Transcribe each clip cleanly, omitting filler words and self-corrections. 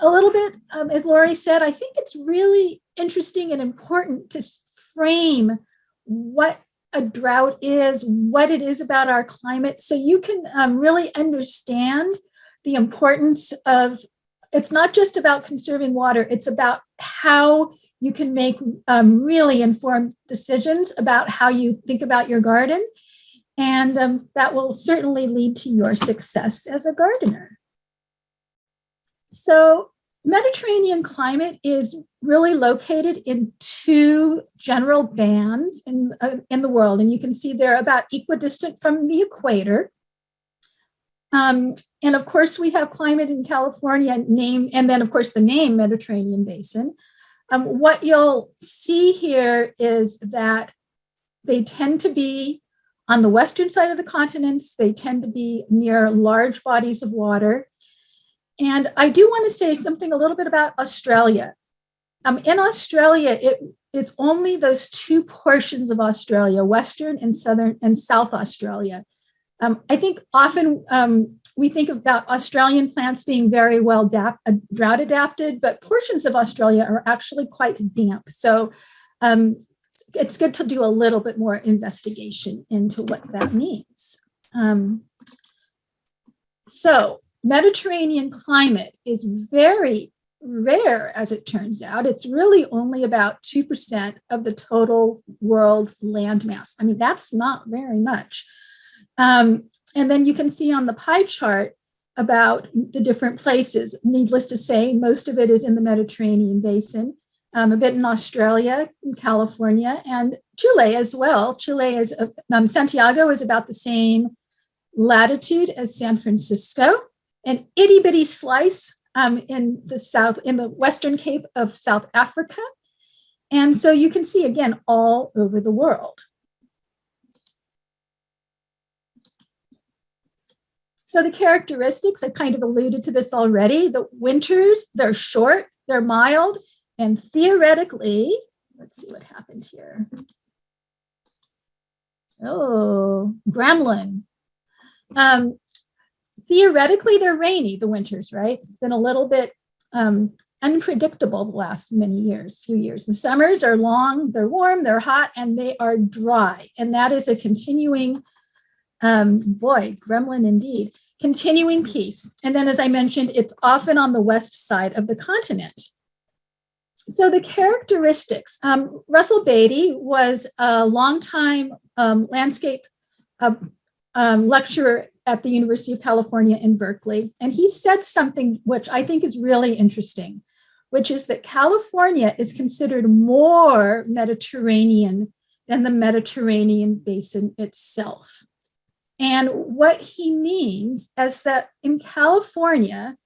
a little bit, as Lori said, I think it's really interesting and important to frame what a drought is, what it is about our climate, so you can really understand the importance of, it's not just about conserving water, it's about how you can make really informed decisions about how you think about your garden. And that will certainly lead to your success as a gardener. So Mediterranean climate is really located in two general bands in the world. And you can see they're about equidistant from the equator. And of course, we have climate in California named, and then of course the name Mediterranean Basin. What you'll see here is that they tend to be on the western side of the continents. They tend to be near large bodies of water. And I do want to say something a little bit about Australia. In Australia, it is only those two portions of Australia, Western and Southern and South Australia. I think often we think about Australian plants being very well drought adapted, but portions of Australia are actually quite damp. So it's good to do a little bit more investigation into what that means. So Mediterranean climate is very rare, as it turns out. It's really only about 2% of the total world's landmass. I mean, that's not very much. And then you can see on the pie chart about the different places. Needless to say, most of it is in the Mediterranean basin, a bit in Australia, in California, and Chile as well. Chile is, Santiago is about the same latitude as San Francisco, an itty bitty slice in the Western Cape of South Africa. And so you can see, again, all over the world. So the characteristics, I kind of alluded to this already. The winters, they're short, they're mild, and theoretically, let's see what happened here. Oh, gremlin. Theoretically, they're rainy, the winters, right? It's been a little bit unpredictable the last few years. The summers are long, they're warm, they're hot, and they are dry. And that is a continuing, gremlin indeed, continuing piece. And then, as I mentioned, it's often on the west side of the continent. So the characteristics, Russell Beatty was a longtime landscape lecturer at the University of California in Berkeley. And he said something which I think is really interesting, which is that California is considered more Mediterranean than the Mediterranean basin itself. And what he means is that in California,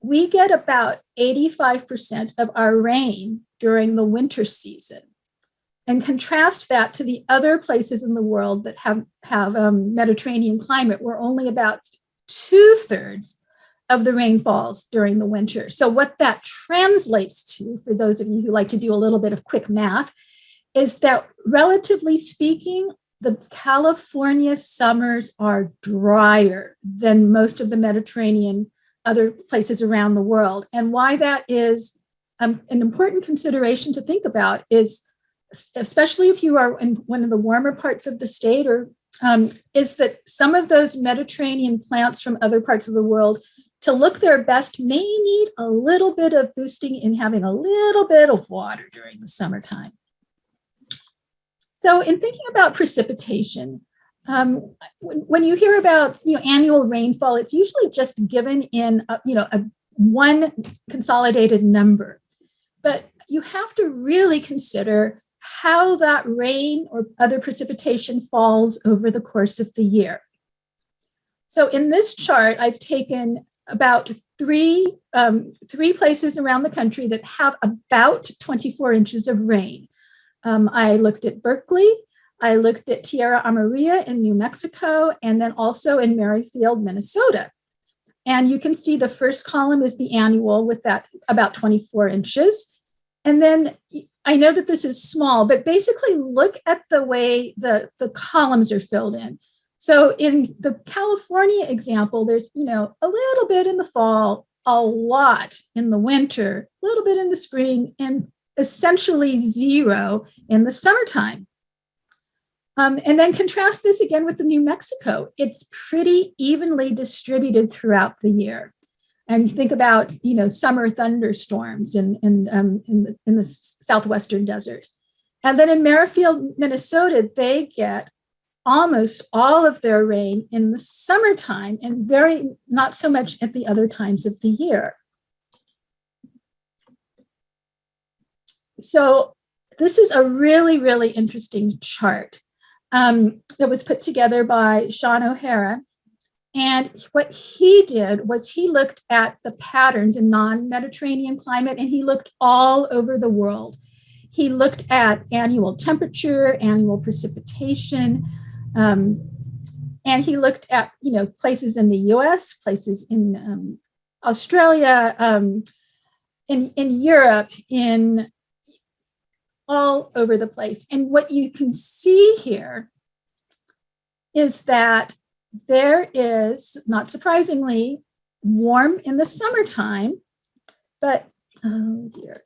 we get about 85% of our rain during the winter season. And contrast that to the other places in the world that have Mediterranean climate, where only about 2/3 of the rain falls during the winter. So what that translates to, for those of you who like to do a little bit of quick math, is that relatively speaking, the California summers are drier than most of the Mediterranean other places around the world. And why that is an important consideration to think about is, especially if you are in one of the warmer parts of the state, is that some of those Mediterranean plants from other parts of the world, to look their best, may need a little bit of boosting in having a little bit of water during the summertime. So in thinking about precipitation, when you hear about annual rainfall, it's usually just given in one consolidated number. But you have to really consider how that rain or other precipitation falls over the course of the year. So in this chart, I've taken about three places around the country that have about 24 inches of rain. I looked at Berkeley, I looked at Tierra Amarilla in New Mexico, and then also in Merrifield, Minnesota. And you can see the first column is the annual with that about 24 inches. And then I know that this is small, but basically look at the way the columns are filled in. So in the California example, there's a little bit in the fall, a lot in the winter, a little bit in the spring, and essentially zero in the summertime. And then contrast this again with the New Mexico. It's pretty evenly distributed throughout the year. And think about, summer thunderstorms in the southwestern desert. And then in Merrifield, Minnesota, they get almost all of their rain in the summertime and not so much at the other times of the year. So this is a really, really interesting chart that was put together by Sean O'Hara. And what he did was he looked at the patterns in non-Mediterranean climate, and he looked all over the world. He looked at annual temperature, annual precipitation, and he looked at, places in the US, places in Australia, in Europe, in all over the place. And what you can see here is that there is, not surprisingly, warm in the summertime, but, oh dear.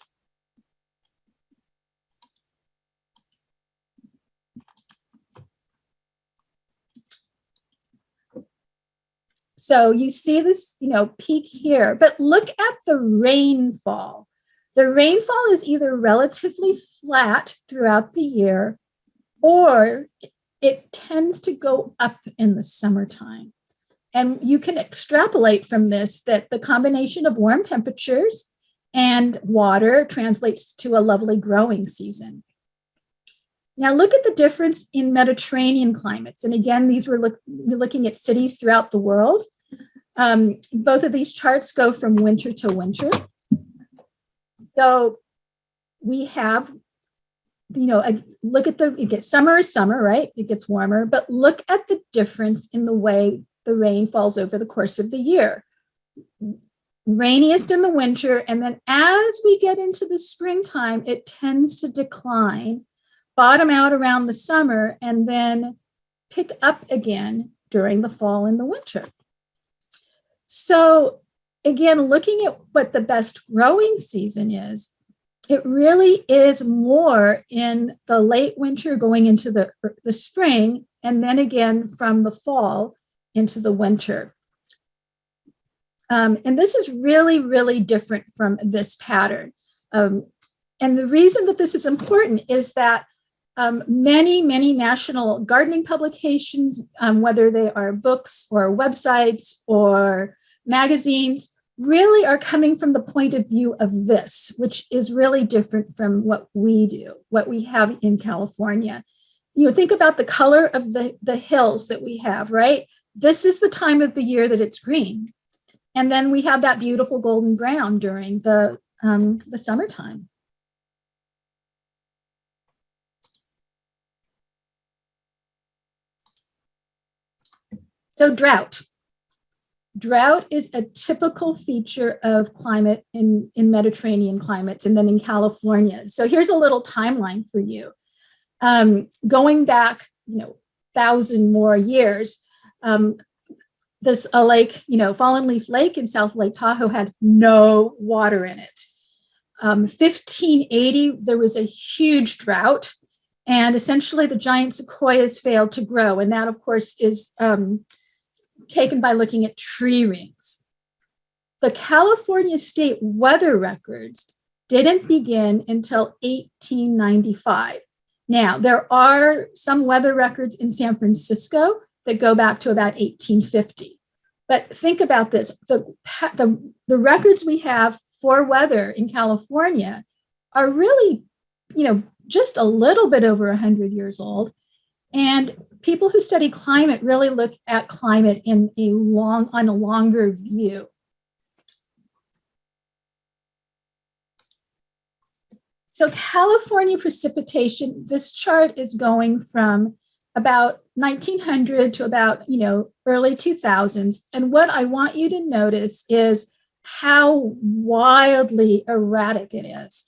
So you see this, peak here, but look at the rainfall. The rainfall is either relatively flat throughout the year, or it tends to go up in the summertime. And you can extrapolate from this that the combination of warm temperatures and water translates to a lovely growing season. Now look at the difference in Mediterranean climates. And again, we're looking at cities throughout the world. Both of these charts go from winter to winter. So we have, look at summer is summer, right? It gets warmer, but look at the difference in the way the rain falls over the course of the year. Rainiest in the winter, and then as we get into the springtime, it tends to decline, bottom out around the summer, and then pick up again during the fall and the winter. So again, looking at what the best growing season is, it really is more in the late winter going into the spring, and then again from the fall into the winter. And this is really, really different from this pattern. And the reason that this is important is that many, many national gardening publications, whether they are books or websites or magazines, really are coming from the point of view of this, which is really different from what we do, what we have in California. Think about the color of the hills that we have, right? This is the time of the year that it's green. And then we have that beautiful golden brown during the summertime. So drought. Drought is a typical feature of climate in Mediterranean climates and then in California. So here's a little timeline for you. Going back, 1,000 more years, this lake, Fallen Leaf Lake in South Lake Tahoe had no water in it. 1580, there was a huge drought, and essentially the giant sequoias failed to grow. And that, of course, is taken by looking at tree rings. The California state weather records didn't begin until 1895. Now, there are some weather records in San Francisco that go back to about 1850. But think about this, the records we have for weather in California are really, just a little bit over 100 years old. And people who study climate really look at climate on a longer view. So California precipitation, this chart is going from about 1900 to about, early 2000s. And what I want you to notice is how wildly erratic it is.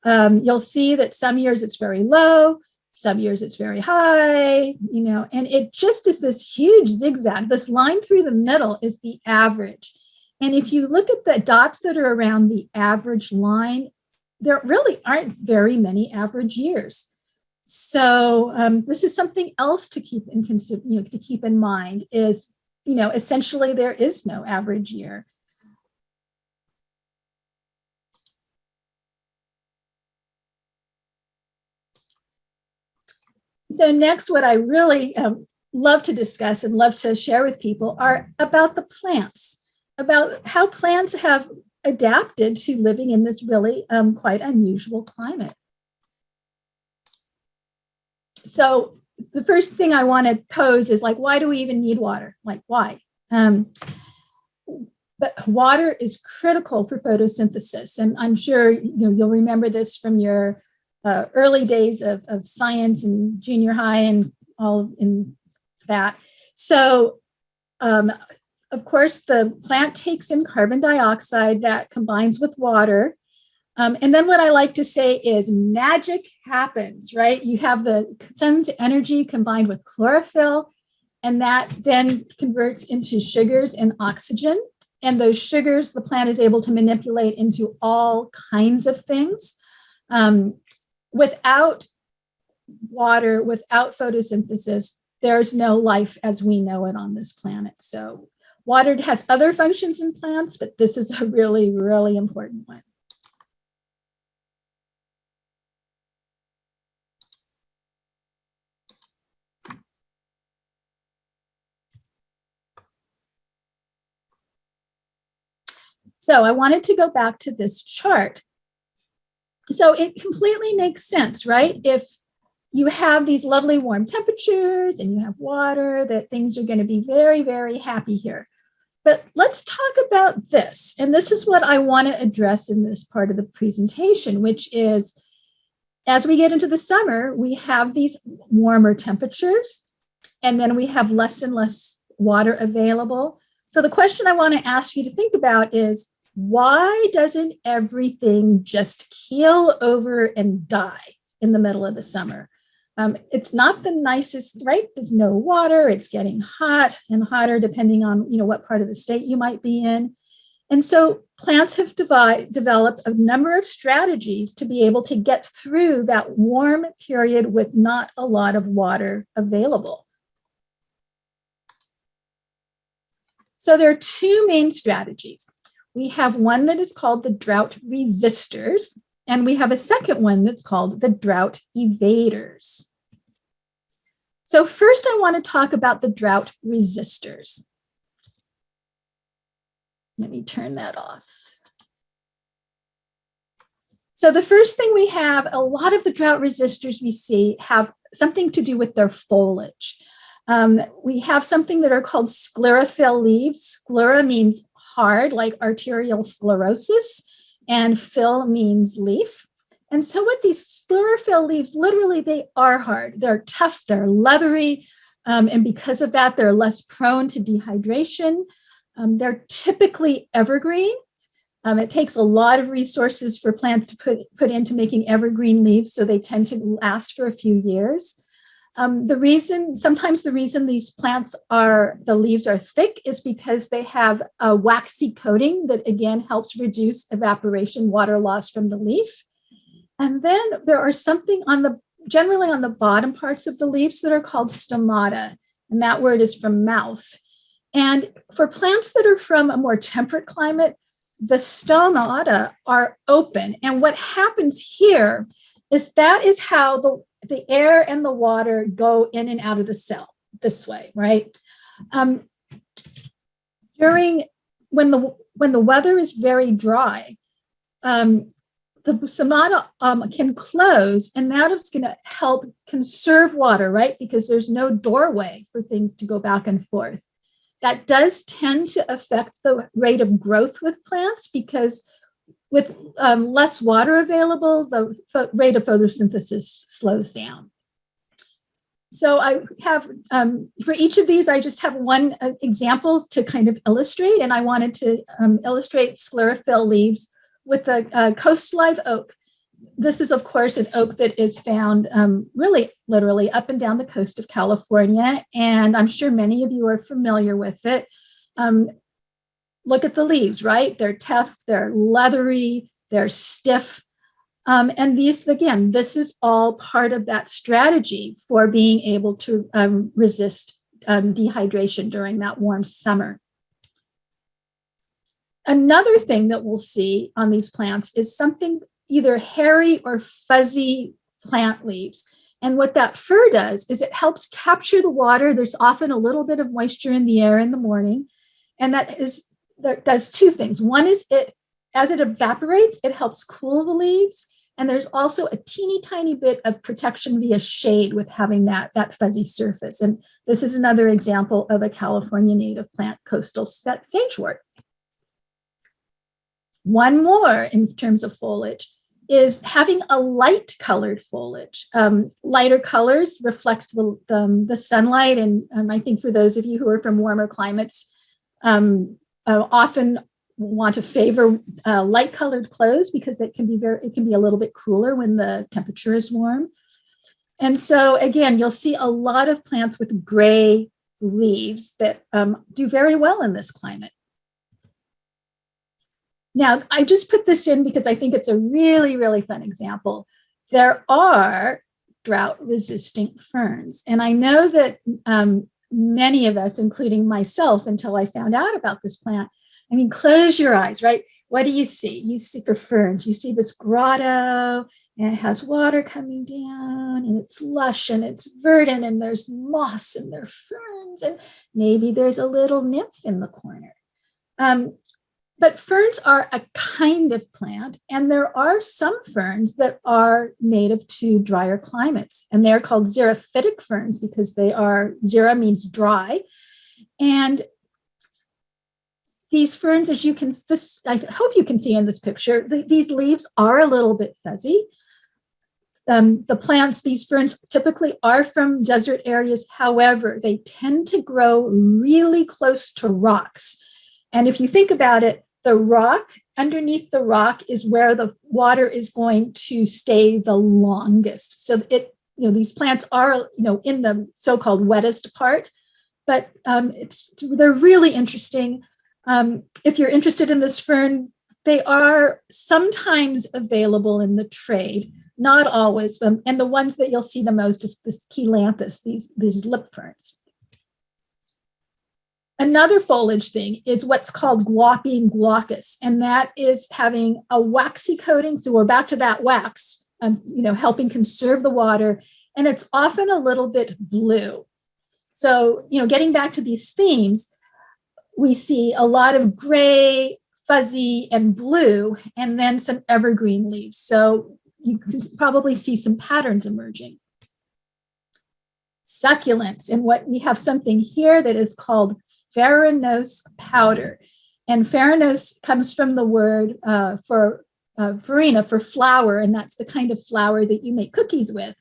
You'll see that some years it's very low, some years it's very high, and it just is this huge zigzag. This line through the middle is the average. And if you look at the dots that are around the average line, there really aren't very many average years. So this is something else to keep in mind is, essentially there is no average year. So next, what I really love to discuss and love to share with people are about the plants, about how plants have adapted to living in this really quite unusual climate. So the first thing I want to pose is like, why do we even need water? Like, why? But water is critical for photosynthesis. And I'm sure you'll remember this from your early days of science and junior high and all in that. So, of course, the plant takes in carbon dioxide that combines with water. And then what I like to say is magic happens, right? You have the sun's energy combined with chlorophyll, and that then converts into sugars and oxygen. And those sugars, the plant is able to manipulate into all kinds of things. Without water, without photosynthesis, there's no life as we know it on this planet. So water has other functions in plants, but this is a really, really important one. So I wanted to go back to this chart. So it completely makes sense, right? If you have these lovely warm temperatures and you have water, that things are going to be very, very happy here. But let's talk about this. And this is what I want to address in this part of the presentation, which is as we get into the summer, we have these warmer temperatures, and then we have less and less water available. So the question I want to ask you to think about is, why doesn't everything just keel over and die in the middle of the summer? It's not the nicest, right? There's no water. It's getting hot and hotter depending on what part of the state you might be in. And so plants have developed a number of strategies to be able to get through that warm period with not a lot of water available. So there are two main strategies. We have one that is called the drought resistors, and we have a second one that's called the drought evaders. So first, I want to talk about the drought resistors. Let me turn that off. So the first thing we have, a lot of the drought resistors we see have something to do with their foliage. We have something that are called sclerophyll leaves. Sclera means hard, like arterial sclerosis, and phyll means leaf. And so what these sclerophyll leaves, literally, they are hard. They're tough, they're leathery, and because of that, they're less prone to dehydration. They're typically evergreen. It takes a lot of resources for plants to put into making evergreen leaves, so they tend to last for a few years. Sometimes the reason these plants the leaves are thick is because they have a waxy coating that again helps reduce evaporation, water loss from the leaf. And then there are something generally on the bottom parts of the leaves that are called stomata, and that word is from mouth. And for plants that are from a more temperate climate, the stomata are open. And what happens here is that is how the air and the water go in and out of the cell this way, right? When the weather is very dry, the stomata can close, and that is going to help conserve water, right? Because there's no doorway for things to go back and forth. That does tend to affect the rate of growth with plants, because with less water available, the rate of photosynthesis slows down. So I have, for each of these, I just have one example to kind of illustrate, and I wanted to illustrate sclerophyll leaves with the coast live oak. This is, of course, an oak that is found really literally up and down the coast of California, and I'm sure many of you are familiar with it. look at the leaves, right? They're tough, they're leathery, they're stiff. And these, again, this is all part of that strategy for being able to resist dehydration during that warm summer. Another thing that we'll see on these plants is something either hairy or fuzzy plant leaves. And what that fur does is it helps capture the water. There's often a little bit of moisture in the air in the morning. And that does two things. One is as it evaporates, it helps cool the leaves. And there's also a teeny tiny bit of protection via shade with having that fuzzy surface. And this is another example of a California native plant, coastal sagewort. One more in terms of foliage is having a light colored foliage. Lighter colors reflect the sunlight. And I think for those of you who are from warmer climates, often want to favor light colored clothes because it can be a little bit cooler when the temperature is warm. And so again, you'll see a lot of plants with gray leaves that do very well in this climate. Now, I just put this in because I think it's a really, really fun example. There are drought-resistant ferns. And I know that many of us, including myself, until I found out about this plant, I mean, close your eyes, right? What do you see? You see for ferns, you see this grotto, and it has water coming down, and it's lush, and it's verdant, and there's moss, and there are ferns, and maybe there's a little nymph in the corner. But ferns are a kind of plant, and there are some ferns that are native to drier climates, and they're called xerophytic ferns because xera means dry. And these ferns, as I hope you can see in this picture, these leaves are a little bit fuzzy. These ferns typically are from desert areas. However, they tend to grow really close to rocks. And if you think about it, underneath the rock is where the water is going to stay the longest. So these plants are, in the so-called wettest part, but they're really interesting. If you're interested in this fern, they are sometimes available in the trade, not always. And the ones that you'll see the most is this Kooyumjian, these lip ferns. Another foliage thing is what's called guaping glaucus, and that is having a waxy coating. So we're back to that wax, helping conserve the water, and it's often a little bit blue. So, getting back to these themes, we see a lot of gray, fuzzy, and blue, and then some evergreen leaves. So you can probably see some patterns emerging. Succulents, and we have something here that is called farinose powder. And farinose comes from the word for farina, for flour, and that's the kind of flour that you make cookies with,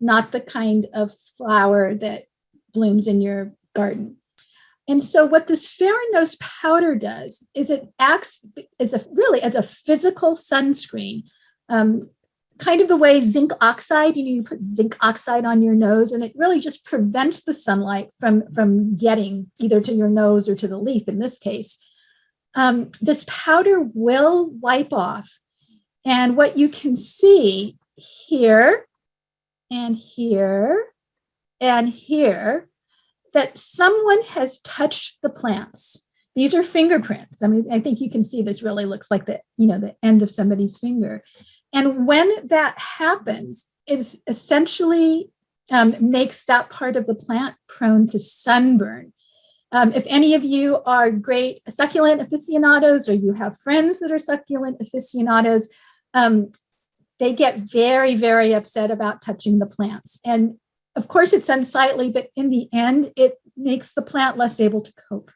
not the kind of flour that blooms in your garden. And so what this farinose powder does is it acts as a physical sunscreen, kind of the way zinc oxide, you put zinc oxide on your nose, and it really just prevents the sunlight from getting either to your nose or to the leaf in this case. This powder will wipe off. And what you can see here and here and here, that someone has touched the plants. These are fingerprints. I mean, I think you can see this really looks like the end of somebody's finger. And when that happens, it essentially makes that part of the plant prone to sunburn. If any of you are great succulent aficionados, or you have friends that are succulent aficionados, they get very, very upset about touching the plants. And of course, it's unsightly, but in the end, it makes the plant less able to cope.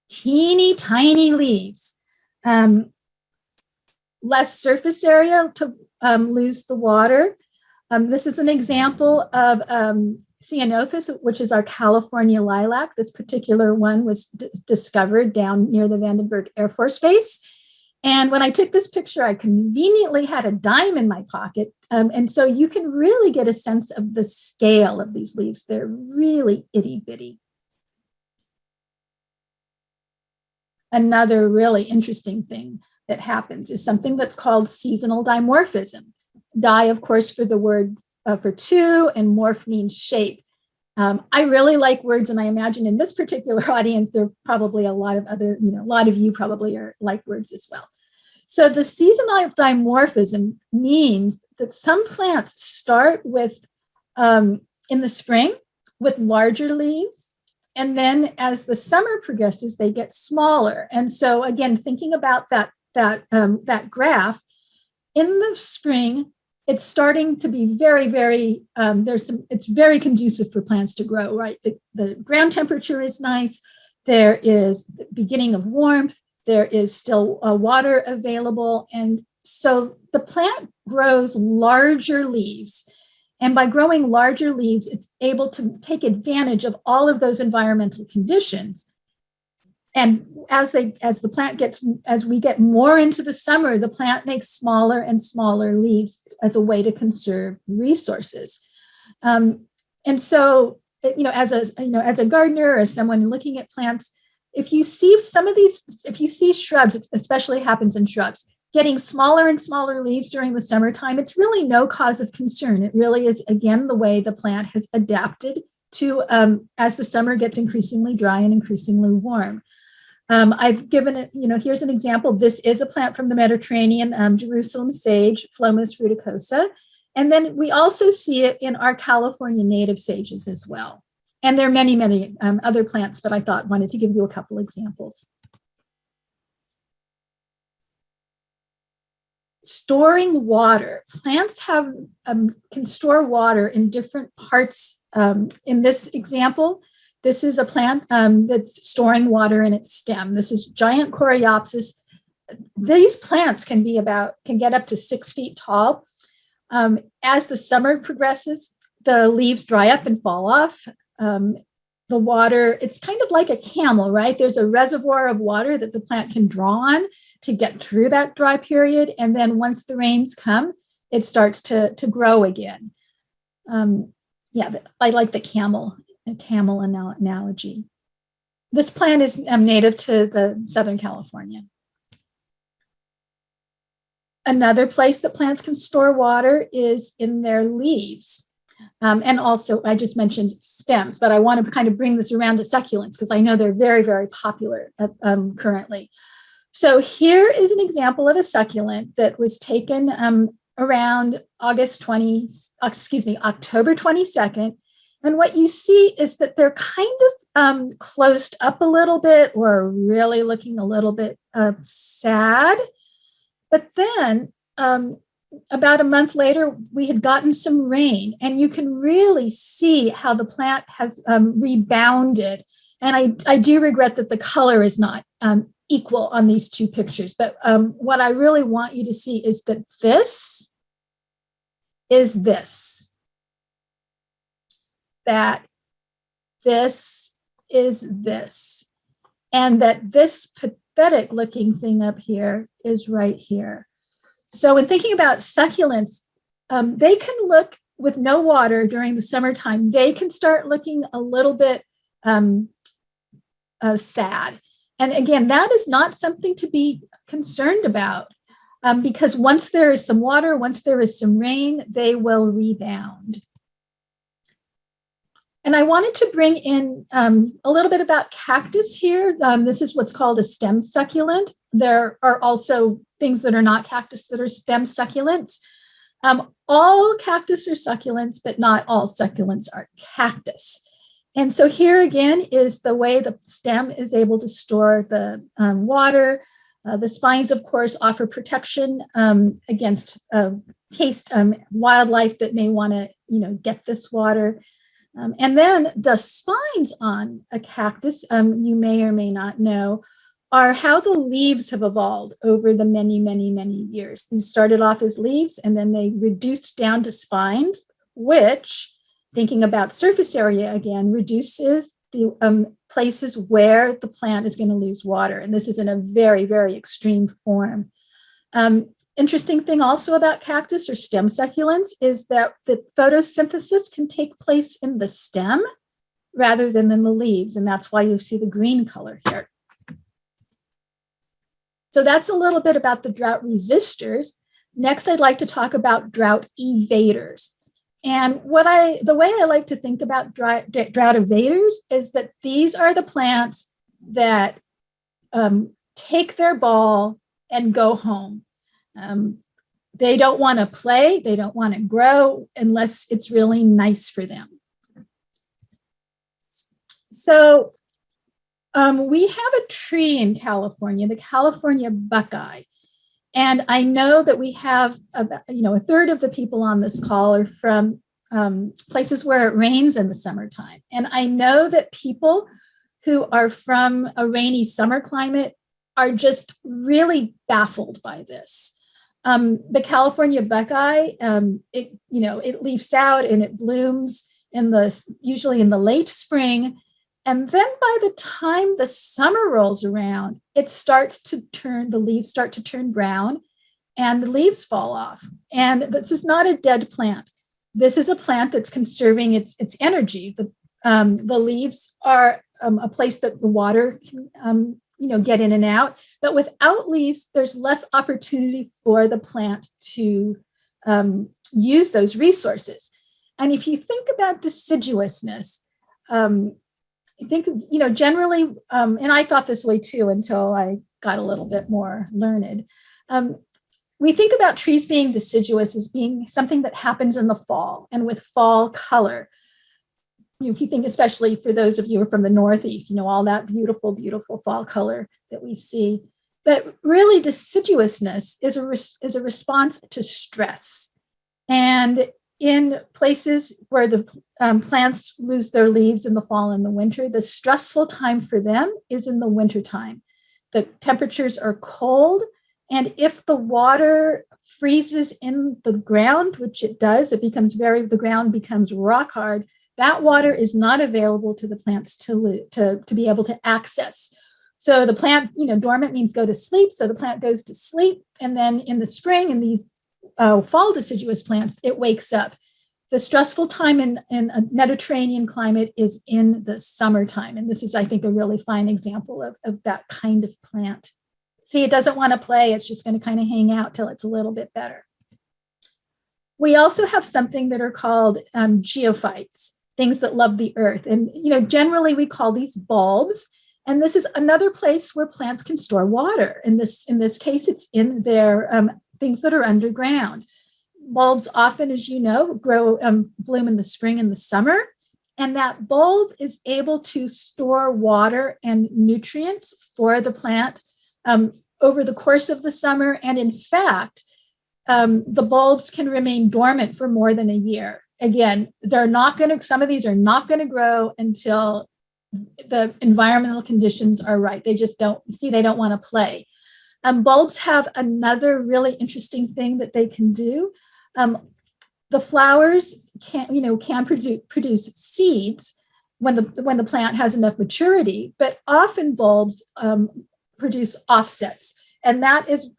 Teeny tiny leaves. Less surface area to lose the water. This is an example of Ceanothus, which is our California lilac. This particular one was discovered down near the Vandenberg Air Force Base. And when I took this picture, I conveniently had a dime in my pocket. And so you can really get a sense of the scale of these leaves. They're really itty bitty. another really interesting thing that happens is something that's called seasonal dimorphism. Di, of course, for the word for two, and morph means shape. I really like words, and I imagine in this particular audience, there are probably a lot of other, a lot of you probably are like words as well. So the seasonal dimorphism means that some plants start with, in the spring, with larger leaves, and then as the summer progresses, they get smaller. And so again, thinking about that graph, in the spring, it's starting to be very, very, it's very conducive for plants to grow, right? The ground temperature is nice. There is the beginning of warmth. There is still water available. And so the plant grows larger leaves. And by growing larger leaves, it's able to take advantage of all of those environmental conditions. And as we get more into the summer, the plant makes smaller and smaller leaves as a way to conserve resources. And so, as a gardener or someone looking at plants, if you see shrubs, it especially happens in shrubs, getting smaller and smaller leaves during the summertime, it's really no cause of concern. It really is, again, the way the plant has adapted to as the summer gets increasingly dry and increasingly warm. I've given it, here's an example. This is a plant from the Mediterranean, Jerusalem sage, Phlomis fruticosa. And then we also see it in our California native sages as well. And there are many, many other plants, but I wanted to give you a couple examples. Storing water. Plants can store water in different parts. In this example, this is a plant that's storing water in its stem. This is giant Coreopsis. These plants can get up to 6 feet tall. As the summer progresses, the leaves dry up and fall off. The water, it's kind of like a camel, right? There's a reservoir of water that the plant can draw on to get through that dry period. And then once the rains come, it starts to grow again. I like the camel analogy. This plant is native to the Southern California. Another place that plants can store water is in their leaves. And also, I just mentioned stems, but I want to kind of bring this around to succulents because I know they're very, very popular currently. So here is an example of a succulent that was taken around October 22nd. And what you see is that they're kind of closed up a little bit or really looking a little bit sad. But then about a month later, we had gotten some rain, and you can really see how the plant has rebounded. And I do regret that the color is not equal on these two pictures. But what I really want you to see is that this is this. That this is this. And that this pathetic looking thing up here is right here. So when thinking about succulents, they can look with no water during the summertime. They can start looking a little bit sad. And again, that is not something to be concerned about because once there is some water, once there is some rain, they will rebound. And I wanted to bring in a little bit about cactus here. This is what's called a stem succulent. There are also things that are not cactus that are stem succulents. All cactus are succulents, but not all succulents are cactus. And so here again is the way the stem is able to store the water. The spines, of course, offer protection against wildlife that may want to, get this water. And then the spines on a cactus, you may or may not know, are how the leaves have evolved over the many, many, many years. These started off as leaves, and then they reduced down to spines, which, thinking about surface area again, reduces the places where the plant is going to lose water. And this is in a very, very extreme form. Interesting thing also about cactus or stem succulents is that the photosynthesis can take place in the stem rather than in the leaves. And that's why you see the green color here. So that's a little bit about the drought resistors. Next, I'd like to talk about drought evaders. And the way I like to think about drought evaders is that these are the plants that take their ball and go home. They don't want to play, they don't want to grow unless it's really nice for them. So we have a tree in California, the California buckeye. And I know that we have a third of the people on this call are from places where it rains in the summertime. And I know that people who are from a rainy summer climate are just really baffled by this. The California buckeye, it leaves out and it blooms usually in the late spring. And then by the time the summer rolls around, the leaves start to turn brown and the leaves fall off. And this is not a dead plant. This is a plant that's conserving its energy. The leaves are a place that the water can get in and out. But without leaves, there's less opportunity for the plant to use those resources. And if you think about deciduousness, I think, generally, and I thought this way too until I got a little bit more learned. We think about trees being deciduous as being something that happens in the fall and with fall color. If you think, especially for those of you who are from the Northeast, all that beautiful, beautiful fall color that we see. But really, deciduousness is a response to stress. And in places where the plants lose their leaves in the fall and the winter, the stressful time for them is in the wintertime. The temperatures are cold, and if the water freezes in the ground, which it does, the ground becomes rock hard. That water is not available to the plants to be able to access. So the plant, dormant means go to sleep. So the plant goes to sleep, and then in the spring, in these fall deciduous plants, it wakes up. The stressful time in a Mediterranean climate is in the summertime. And this is, I think, a really fine example of that kind of plant. See, it doesn't want to play. It's just going to kind of hang out till it's a little bit better. We also have something that are called geophytes, things that love the earth. And, generally we call these bulbs. And this is another place where plants can store water. In this case, it's in their things that are underground. Bulbs often, as you know, bloom in the spring and the summer. And that bulb is able to store water and nutrients for the plant over the course of the summer. And in fact, the bulbs can remain dormant for more than a year. Again, some of these are not going to grow until the environmental conditions are right. They don't want to play. Bulbs have another really interesting thing that they can do. The flowers can produce seeds when the plant has enough maturity, but often bulbs produce offsets. And that is,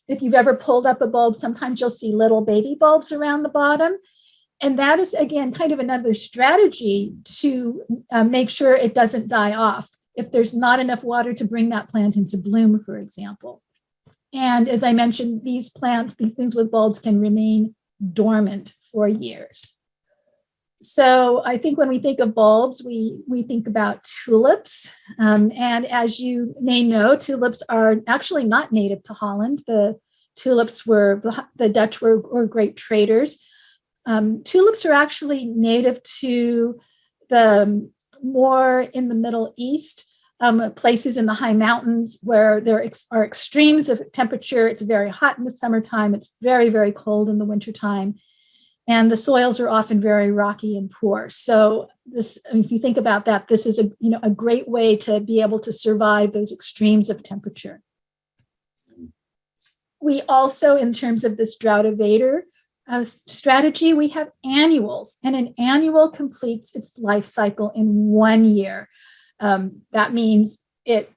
if you've ever pulled up a bulb, sometimes you'll see little baby bulbs around the bottom. And that is, again, kind of another strategy to make sure it doesn't die off if there's not enough water to bring that plant into bloom, for example. And as I mentioned, these things with bulbs can remain dormant for years. So I think when we think of bulbs, we think about tulips. And as you may know, tulips are actually not native to Holland. The Dutch were great traders. Tulips are actually native to the more in the Middle East, places in the high mountains where there are extremes of temperature. It's very hot in the summertime. It's very, very cold in the wintertime. And the soils are often very rocky and poor. So if you think about that, this is a great way to be able to survive those extremes of temperature. We also, in terms of this drought evader strategy, we have annuals, and an annual completes its life cycle in 1 year. That means the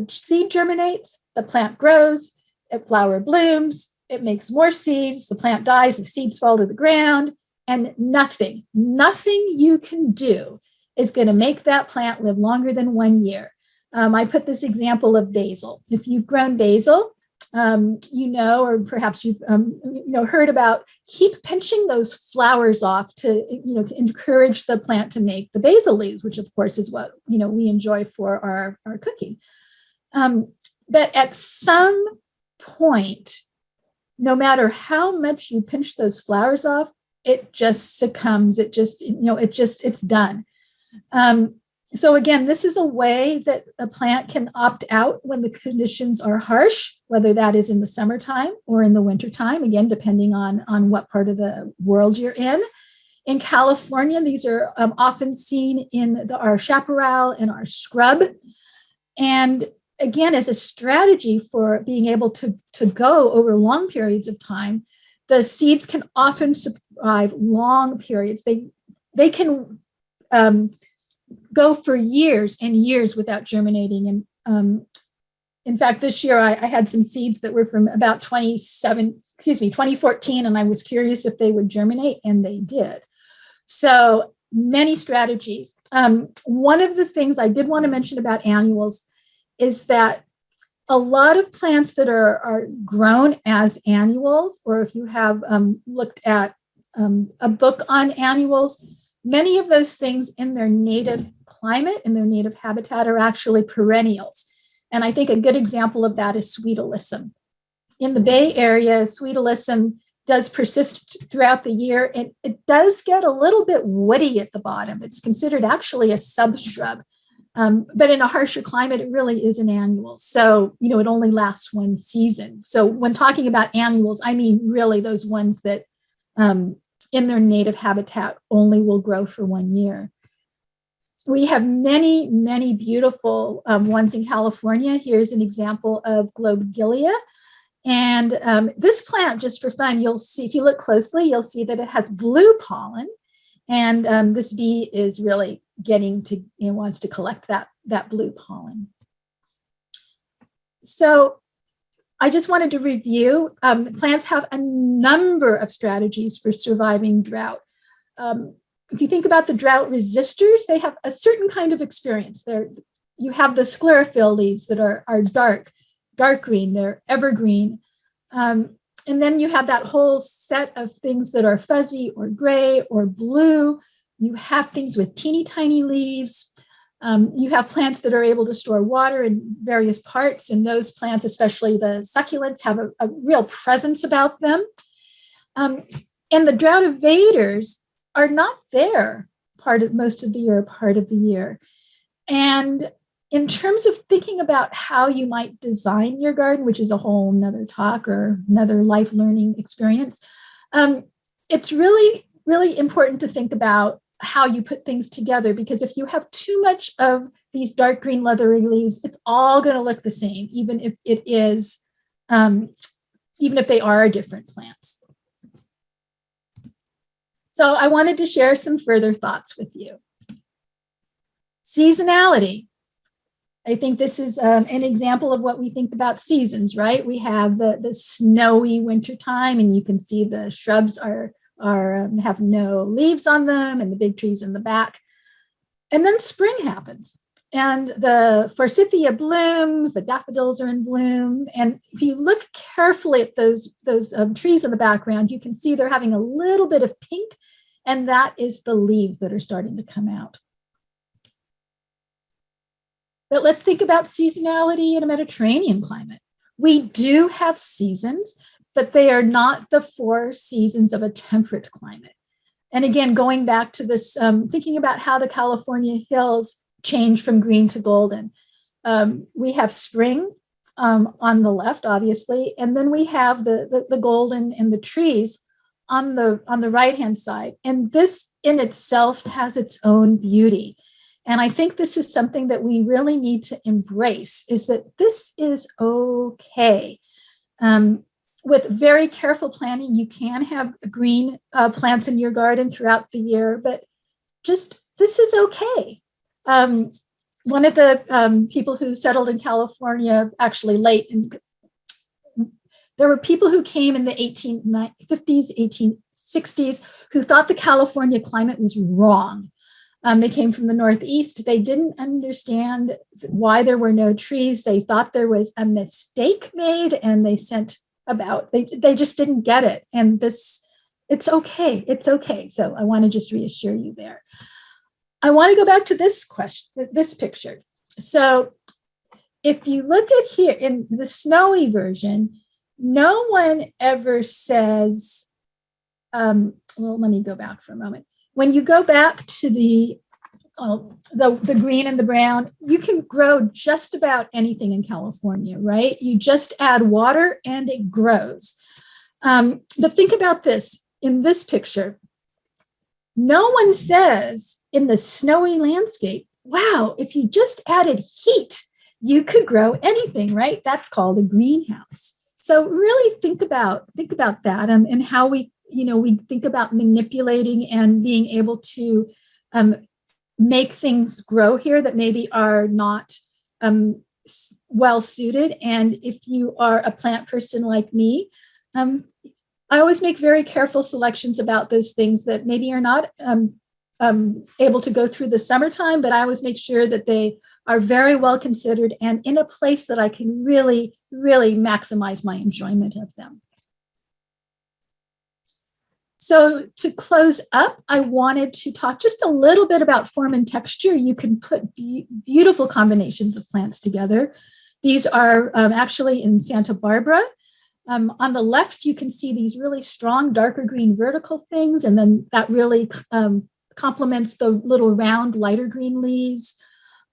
seed germinates, the plant grows, a flower blooms, it makes more seeds, the plant dies, the seeds fall to the ground, and nothing you can do is going to make that plant live longer than 1 year. I put this example of basil. If you've grown basil, or perhaps you've heard about keep pinching those flowers off to encourage the plant to make the basil leaves, which of course is what we enjoy for our cooking. But at some point, no matter how much you pinch those flowers off, it just succumbs. It's done. So again, this is a way that a plant can opt out when the conditions are harsh, whether that is in the summertime or in the wintertime, again, depending on what part of the world you're in. In California, these are often seen in our chaparral and our scrub. And again, as a strategy for being able to go over long periods of time, the seeds can often survive long periods. They can go for years and years without germinating. And in fact, this year I had some seeds that were from about 2014, and I was curious if they would germinate, and they did. So many strategies. One of the things I did want to mention about annuals is that a lot of plants that are grown as annuals, or if you have looked at a book on annuals, many of those things in their native climate, in their native habitat, are actually perennials. And I think a good example of that is sweet alyssum. In the Bay Area, sweet alyssum does persist throughout the year, and it does get a little bit woody at the bottom. It's considered actually a subshrub. But in a harsher climate, it really is an annual. So, it only lasts one season. So when talking about annuals, I mean really those ones that in their native habitat only will grow for 1 year. We have many, many beautiful ones in California. Here's an example of globigilia. And this plant, just for fun, you'll see, if you look closely, you'll see that it has blue pollen. And this bee is really wants to collect that blue pollen. So I just wanted to review. Plants have a number of strategies for surviving drought. If you think about the drought resistors, they have a certain kind of experience. You have the sclerophyll leaves that are dark green, they're evergreen. And then you have that whole set of things that are fuzzy or gray or blue. You have things with teeny tiny leaves. You have plants that are able to store water in various parts, and those plants, especially the succulents, have a real presence about them. And the drought evaders are not there most of the year, part of the year. And in terms of thinking about how you might design your garden, which is a whole nother talk or another life learning experience, it's really, really important to think about how you put things together, because if you have too much of these dark green leathery leaves, it's all going to look the same, even if they are different plants. So I wanted to share some further thoughts with you. Seasonality. I think this is an example of what we think about seasons, right? We have the snowy wintertime, and you can see the shrubs have no leaves on them, and the big trees in the back. And then spring happens, and the forsythia blooms, the daffodils are in bloom. And if you look carefully at those trees in the background, you can see they're having a little bit of pink, and that is the leaves that are starting to come out. But let's think about seasonality in a Mediterranean climate. We do have seasons, but they are not the 4 seasons of a temperate climate. And again, going back to this, thinking about how the California hills change from green to golden. We have spring on the left, obviously, and then we have the golden and the trees on the right-hand side. And this in itself has its own beauty. And I think this is something that we really need to embrace, is that this is okay. With very careful planning, you can have green plants in your garden throughout the year, but just this is okay. One of the people who settled in California, actually late, there were people who came in the 1850s, 1860s, who thought the California climate was wrong. They came from the Northeast. They didn't understand why there were no trees. They thought there was a mistake made, and they they just didn't get it. And it's okay. It's okay. So I want to just reassure you there. I want to go back to this picture. So if you look at here in the snowy version, no one ever says, well, let me go back for a moment. When you go back to the green and the brown, you can grow just about anything in California, right? You just add water and it grows. But think about this. In this picture, no one says in the snowy landscape, wow, if you just added heat, you could grow anything, right? That's called a greenhouse. So really think about that and how we think about manipulating and being able to make things grow here that maybe are not well suited. And if you are a plant person like me, I always make very careful selections about those things that maybe are not able to go through the summertime, but I always make sure that they are very well considered and in a place that I can really, really maximize my enjoyment of them. So to close up, I wanted to talk just a little bit about form and texture. You can put beautiful combinations of plants together. These are actually in Santa Barbara. On the left, you can see these really strong darker green vertical things, and then that really complements the little round lighter green leaves.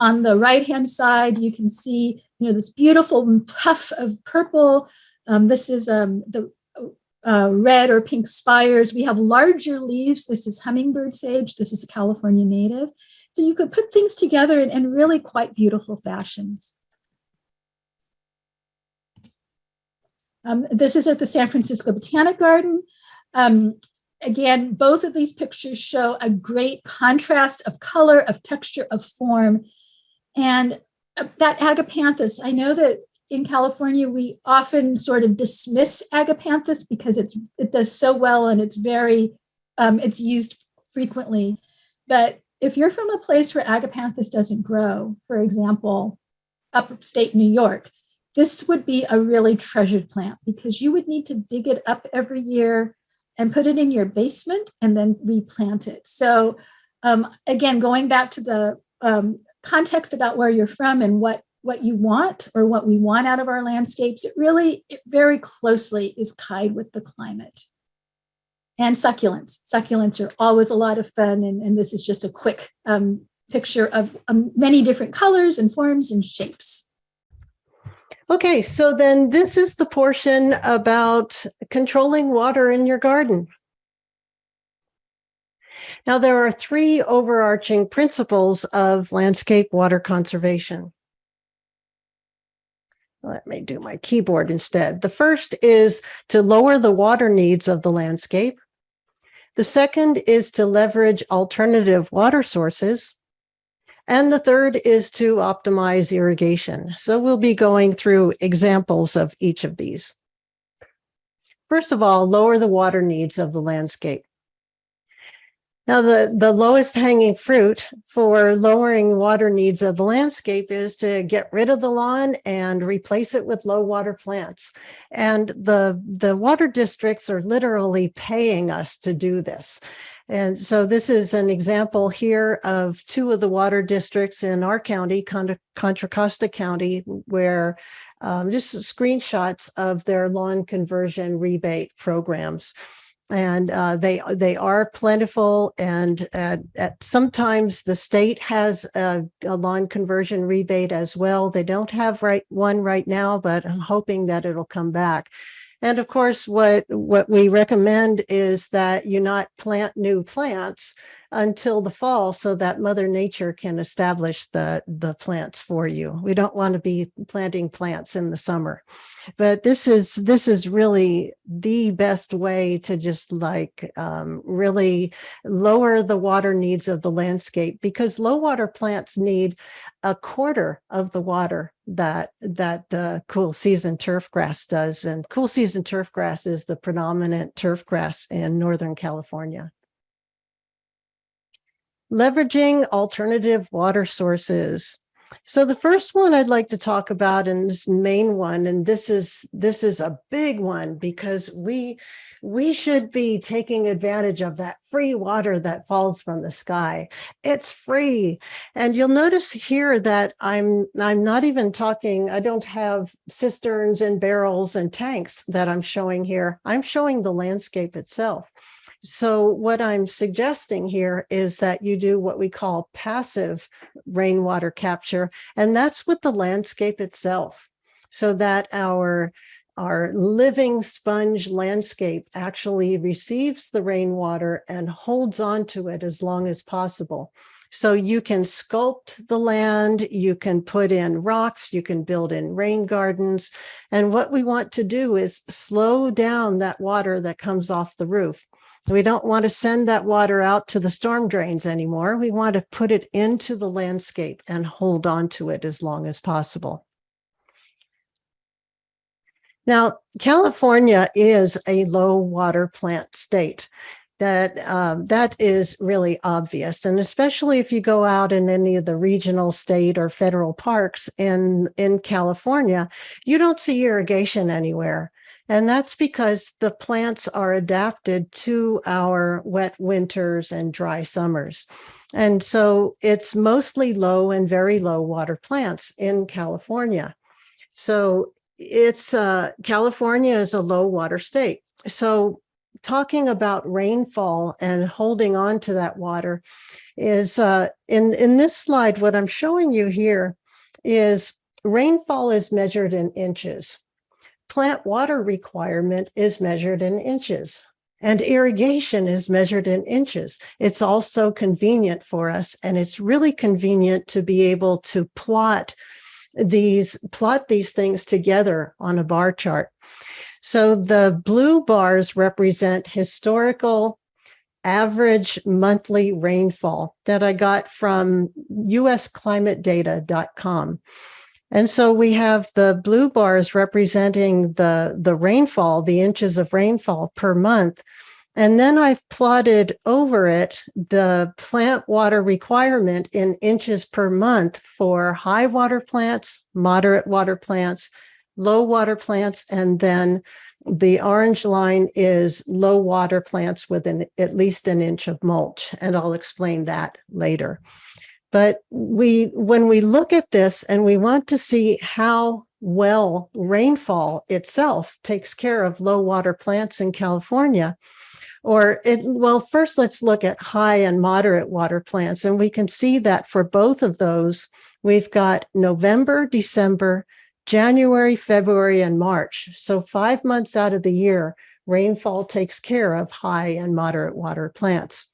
On the right-hand side, you can see this beautiful puff of purple. This is the red or pink spires. We have larger leaves. This is hummingbird sage. This is a California native. So you could put things together in really quite beautiful fashions. This is at the San Francisco Botanic Garden. Again, both of these pictures show a great contrast of color, of texture, of form. And that agapanthus, I know that in California, we often sort of dismiss agapanthus because it does so well and it's used frequently. But if you're from a place where agapanthus doesn't grow, for example, upstate New York, this would be a really treasured plant because you would need to dig it up every year and put it in your basement and then replant it. So again, going back to the context about where you're from and what you want or what we want out of our landscapes, it very closely is tied with the climate. And succulents. Succulents are always a lot of fun. And this is just a quick picture of many different colors and forms and shapes. Okay, so then this is the portion about controlling water in your garden. Now, there are 3 overarching principles of landscape water conservation. Let me do my keyboard instead. The first is to lower the water needs of the landscape. The second is to leverage alternative water sources. And the third is to optimize irrigation. So we'll be going through examples of each of these. First of all, lower the water needs of the landscape. Now, the lowest hanging fruit for lowering water needs of the landscape is to get rid of the lawn and replace it with low water plants. And the water districts are literally paying us to do this. And so this is an example here of 2 of the water districts in our county, Contra Costa County, where just screenshots of their lawn conversion rebate programs. And they are plentiful, and sometimes the state has a lawn conversion rebate as well. They don't have one right now, but I'm hoping that it'll come back. And of course, what we recommend is that you not plant new plants until the fall so that Mother Nature can establish the plants for you. We don't want to be planting plants in the summer. But this is really the best way to just really lower the water needs of the landscape, because low water plants need a quarter of the water that the cool season turf grass does. And cool season turf grass is the predominant turf grass in Northern California. Leveraging alternative water sources. So the first one I'd like to talk about, and this main one, and this is a big one because we should be taking advantage of that free water that falls from the sky. It's free. And you'll notice here that I'm not even talking, I don't have cisterns and barrels and tanks that I'm showing here. I'm showing the landscape itself. So what I'm suggesting here is that you do what we call passive rainwater capture, and that's with the landscape itself, so that our living sponge landscape actually receives the rainwater and holds on to it as long as possible. So you can sculpt the land, you can put in rocks, you can build in rain gardens. And what we want to do is slow down that water that comes off the roof. We don't want to send that water out to the storm drains anymore. We want to put it into the landscape and hold on to it as long as possible. Now, California is a low water plant state. That is really obvious. And especially if you go out in any of the regional, state, or federal parks in California, you don't see irrigation anywhere. And that's because the plants are adapted to our wet winters and dry summers. And so it's mostly low and very low water plants in California. So it's California is a low water state. So talking about rainfall and holding on to that water is in this slide, what I'm showing you here is rainfall is measured in inches. Plant water requirement is measured in inches, and irrigation is measured in inches. It's also convenient for us, and it's really convenient to be able to plot these things together on a bar chart. So the blue bars represent historical average monthly rainfall that I got from usclimatedata.com. And so we have the blue bars representing the rainfall, the inches of rainfall per month. And then I've plotted over it the plant water requirement in inches per month for high water plants, moderate water plants, low water plants, and then the orange line is low water plants with at least an inch of mulch. And I'll explain that later. But when we look at this and we want to see how well rainfall itself takes care of low water plants in California, first let's look at high and moderate water plants. And we can see that for both of those, we've got November, December, January, February, and March. So 5 months out of the year, rainfall takes care of high and moderate water plants.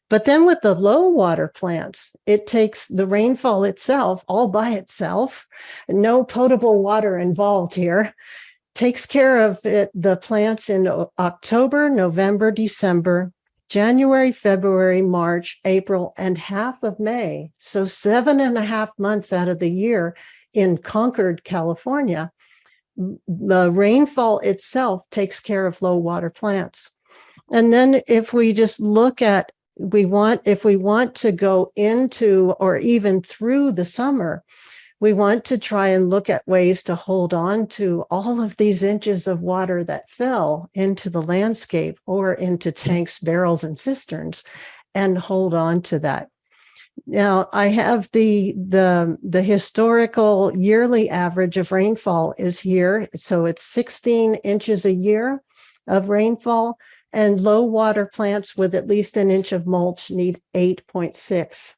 But then with the low water plants, it takes the rainfall itself all by itself, no potable water involved here, takes care of the plants in October, November, December, January, February, March, April, and half of May. So 7.5 months out of the year in Concord, California, the rainfall itself takes care of low water plants. And then if we just look at if we want to go into or even through the summer, we want to try and look at ways to hold on to all of these inches of water that fell into the landscape or into tanks, barrels, and cisterns, and hold on to that. Now, I have the historical yearly average of rainfall is here. So it's 16 inches a year of rainfall. And low water plants with at least an inch of mulch need 8.6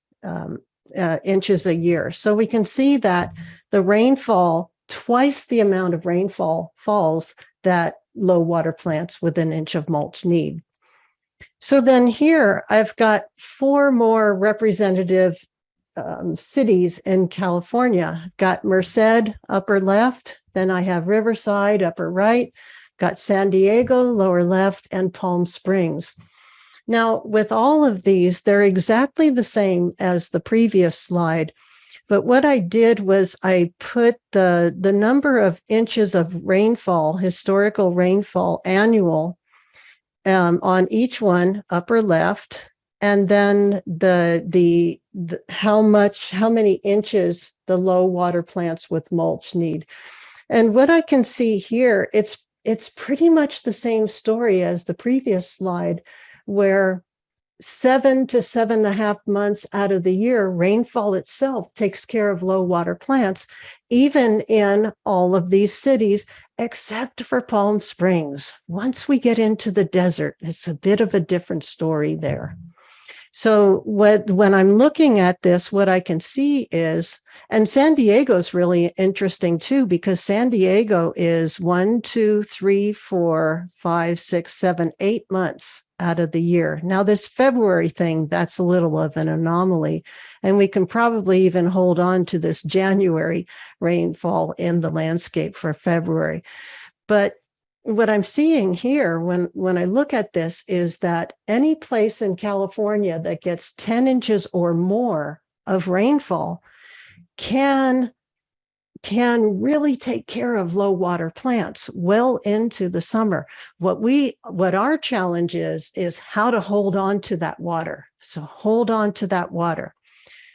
inches a year. So we can see that the rainfall, twice the amount of rainfall falls that low water plants with an inch of mulch need. So then here I've got 4 more representative cities in California. I've got Merced, upper left. Then I have Riverside, upper right. Got San Diego, lower left, and Palm Springs. Now, with all of these, they're exactly the same as the previous slide. But what I did was I put the number of inches of rainfall, historical rainfall, annual, on each one, upper left, and then the how many inches the low water plants with mulch need. And what I can see here, it's pretty much the same story as the previous slide, where 7 to 7.5 months out of the year, rainfall itself takes care of low water plants, even in all of these cities, except for Palm Springs. Once we get into the desert, it's a bit of a different story there. So when I'm looking at this, what I can see is, and San Diego is really interesting too, because San Diego is 1, 2, 3, 4, 5, 6, 7, 8 months out of the year. Now, this February thing, that's a little of an anomaly, and we can probably even hold on to this January rainfall in the landscape for February. But what I'm seeing here when I look at this is that any place in California that gets 10 inches or more of rainfall can really take care of low water plants well into the summer. What our challenge is how to hold on to that water. So hold on to that water.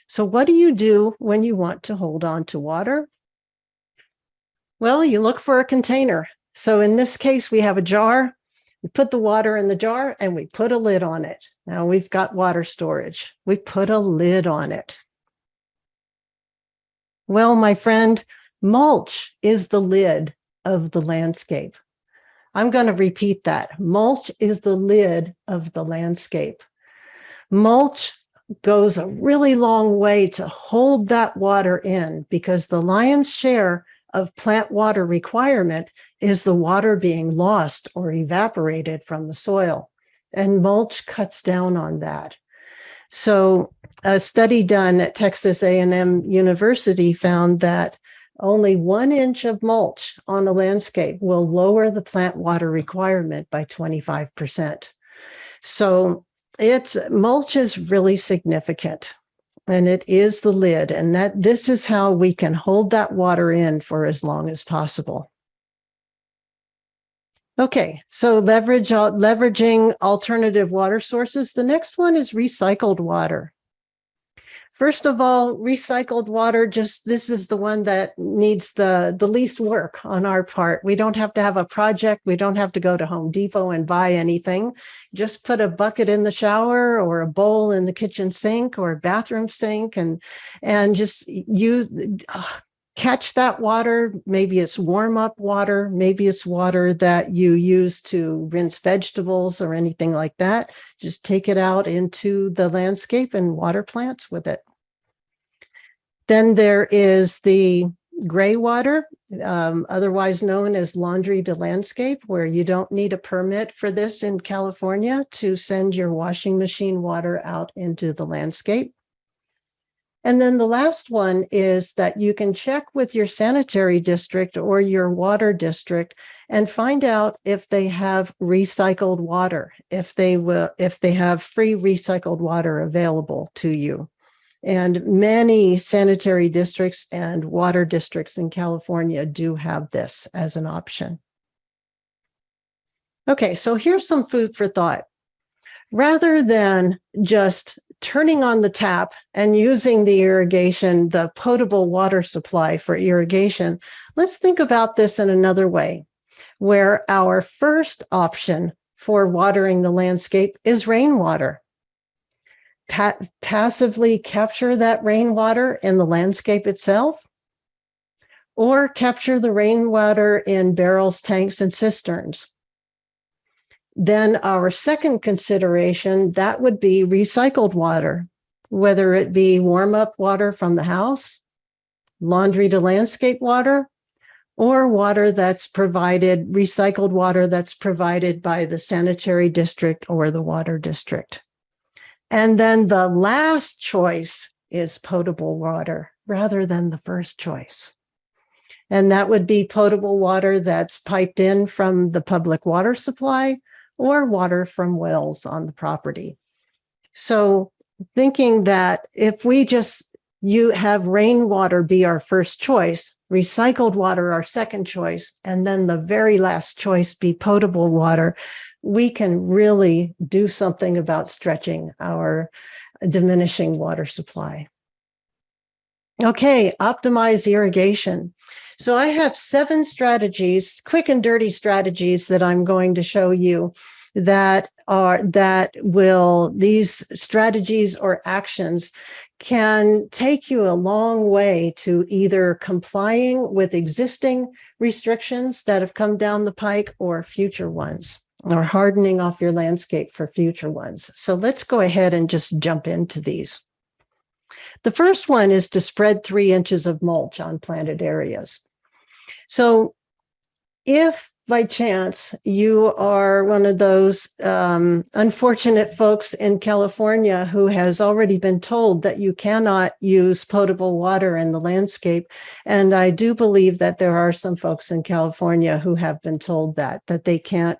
So what do you do when you want to hold on to water? Well, you look for a container. So in this case, we have a jar. We put the water in the jar and we put a lid on it. Now we've got water storage. We put a lid on it. Well, my friend, mulch is the lid of the landscape. I'm going to repeat that. Mulch is the lid of the landscape. Mulch goes a really long way to hold that water in, because the lion's share of plant water requirement is the water being lost or evaporated from the soil, and mulch cuts down on that. So a study done at Texas A&M University found that only 1 inch of mulch on a landscape will lower the plant water requirement by 25%. So mulch is really significant. And it is the lid, and this is how we can hold that water in for as long as possible. Okay, so leveraging alternative water sources. The next one is recycled water. First of all, recycled water, this is the one that needs the least work on our part. We don't have to have a project. We don't have to go to Home Depot and buy anything. Just put a bucket in the shower or a bowl in the kitchen sink or bathroom sink and just catch that water. Maybe it's warm up water. Maybe it's water that you use to rinse vegetables or anything like that. Just take it out into the landscape and water plants with it. Then there is the gray water, otherwise known as laundry to landscape, where you don't need a permit for this in California to send your washing machine water out into the landscape. And then the last one is that you can check with your sanitary district or your water district and find out if they have recycled water, if they have free recycled water available to you. And many sanitary districts and water districts in California do have this as an option. Okay, so here's some food for thought. Rather than just turning on the tap and using the potable water supply for irrigation, let's think about this in another way, where our first option for watering the landscape is rainwater. Passively capture that rainwater in the landscape itself, or capture the rainwater in barrels, tanks, and cisterns. Then our second consideration, that would be recycled water, whether it be warm-up water from the house, laundry to landscape water, or water that's provided, recycled water that's provided by the sanitary district or the water district. And then the last choice is potable water rather than the first choice. And that would be potable water that's piped in from the public water supply or water from wells on the property. So thinking that if you have rainwater be our first choice, recycled water our second choice, and then the very last choice be potable water, we can really do something about stretching our diminishing water supply. Okay, optimize irrigation. So I have 7 strategies, quick and dirty strategies that I'm going to show you these strategies or actions can take you a long way to either complying with existing restrictions that have come down the pike or future ones, or hardening off your landscape for future ones. So let's go ahead and just jump into these. The first one is to spread 3 inches of mulch on planted areas. So if by chance you are one of those unfortunate folks in California who has already been told that you cannot use potable water in the landscape, and I do believe that there are some folks in California who have been told that they can't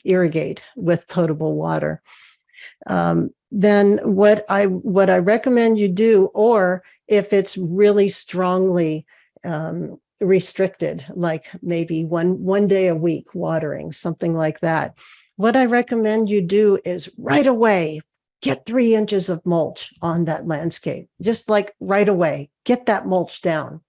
irrigate with potable water, then what I recommend you do, or if it's really strongly restricted, like maybe one day a week watering, something like that, what I recommend you do is right away get 3 inches of mulch on that landscape, just like right away, get that mulch down.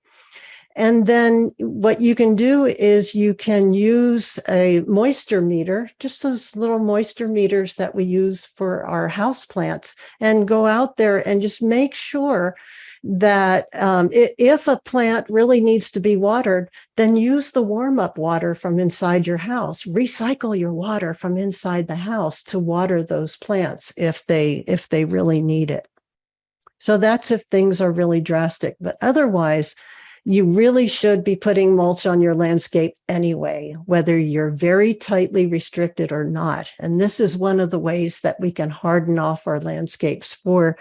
And then what you can do is you can use a moisture meter, just those little moisture meters that we use for our house plants, and go out there and just make sure that if a plant really needs to be watered, then use the warm-up water from inside your house. Recycle your water from inside the house to water those plants if they really need it. So that's if things are really drastic. But otherwise, you really should be putting mulch on your landscape anyway, whether you're very tightly restricted or not. And this is one of the ways that we can harden off our landscapes for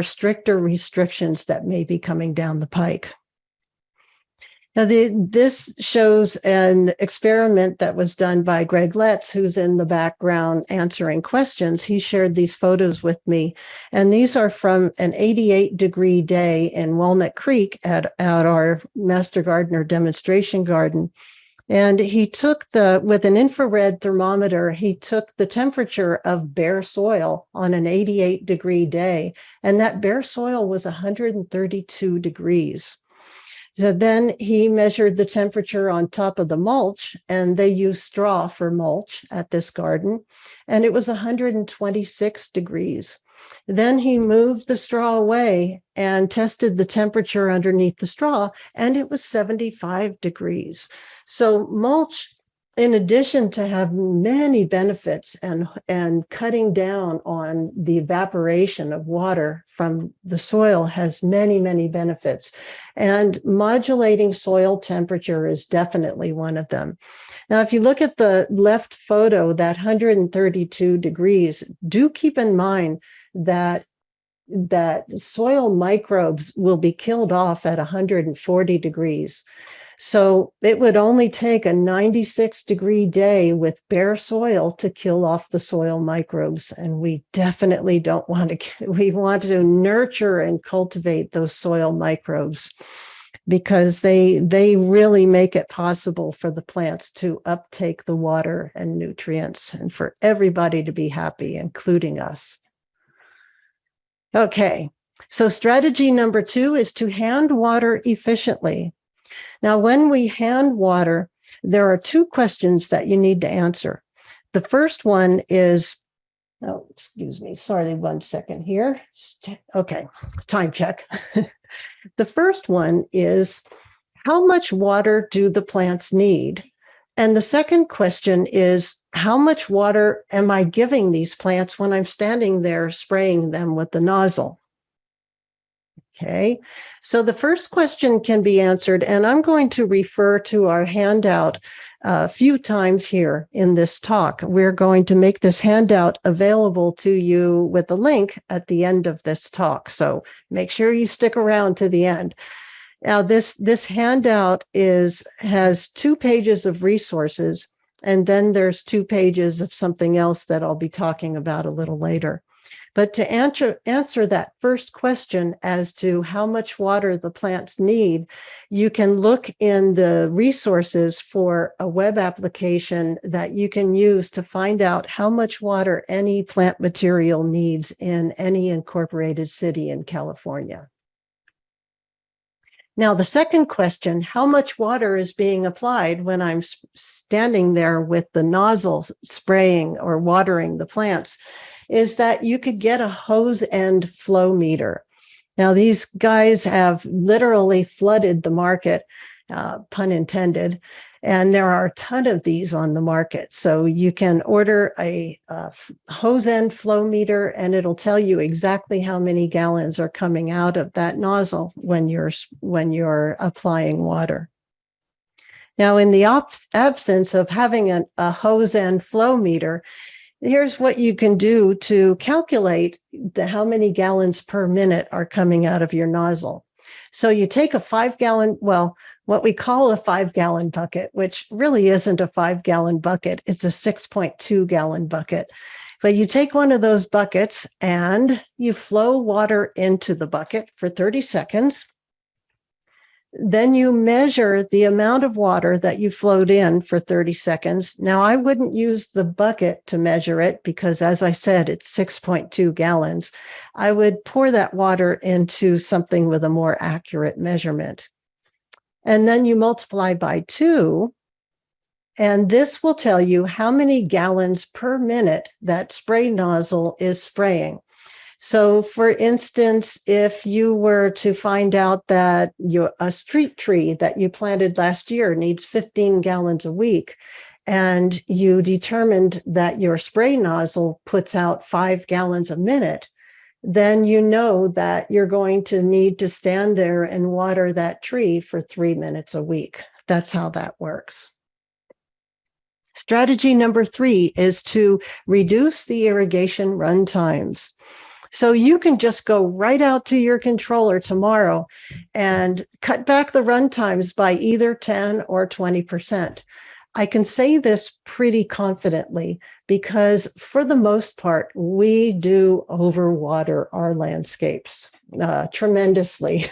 stricter restrictions that may be coming down the pike. Now, this shows an experiment that was done by Greg Letts, who's in the background answering questions. He shared these photos with me, and these are from an 88-degree day in Walnut Creek at our Master Gardener demonstration garden. And he took with an infrared thermometer, he took the temperature of bare soil on an 88-degree day, and that bare soil was 132 degrees. So then he measured the temperature on top of the mulch, and they used straw for mulch at this garden, and it was 126 degrees. Then he moved the straw away and tested the temperature underneath the straw, and it was 75 degrees. So mulch, in addition to have many benefits and cutting down on the evaporation of water from the soil, has many, many benefits. And modulating soil temperature is definitely one of them. Now, if you look at the left photo, that 132 degrees, do keep in mind that soil microbes will be killed off at 140 degrees. So it would only take a 96-degree day with bare soil to kill off the soil microbes. And we definitely don't want to, we want to nurture and cultivate those soil microbes, because they really make it possible for the plants to uptake the water and nutrients, and for everybody to be happy, including us. Okay, so strategy number 2 is to hand water efficiently. Now, when we hand water, there are 2 questions that you need to answer. The first one is, oh, excuse me, sorry, 1 second here. Okay, time check. The first one is, how much water do the plants need? And the second question is, how much water am I giving these plants when I'm standing there spraying them with the nozzle? Okay, so the first question can be answered, and I'm going to refer to our handout a few times here in this talk. We're going to make this handout available to you with a link at the end of this talk, so make sure you stick around to the end. Now, this handout has 2 pages of resources, and then there's 2 pages of something else that I'll be talking about a little later. But to answer that first question as to how much water the plants need, you can look in the resources for a web application that you can use to find out how much water any plant material needs in any incorporated city in California. Now, the second question, how much water is being applied when I'm standing there with the nozzle spraying or watering the plants, is that you could get a hose end flow meter. Now, these guys have literally flooded the market, pun intended, and there are a ton of these on the market. So you can order a hose end flow meter, and it'll tell you exactly how many gallons are coming out of that nozzle when you're applying water. Now, in the absence of having a hose end flow meter, here's what you can do to calculate how many gallons per minute are coming out of your nozzle. So you take a 5-gallon, well, what we call a 5-gallon bucket, which really isn't a 5-gallon bucket. It's a 6.2-gallon bucket. But you take one of those buckets and you flow water into the bucket for 30 seconds. Then you measure the amount of water that you flowed in for 30 seconds. Now, I wouldn't use the bucket to measure it because, as I said, it's 6.2 gallons. I would pour that water into something with a more accurate measurement. And then you multiply by 2, and this will tell you how many gallons per minute that spray nozzle is spraying. So, for instance, if you were to find out that a street tree that you planted last year needs 15 gallons a week, and you determined that your spray nozzle puts out 5 gallons a minute, then you know that you're going to need to stand there and water that tree for 3 minutes a week. That's how that works. Strategy number 3 is to reduce the irrigation run times. So you can just go right out to your controller tomorrow and cut back the run times by either 10 or 20%. I can say this pretty confidently because for the most part, we do overwater our landscapes tremendously.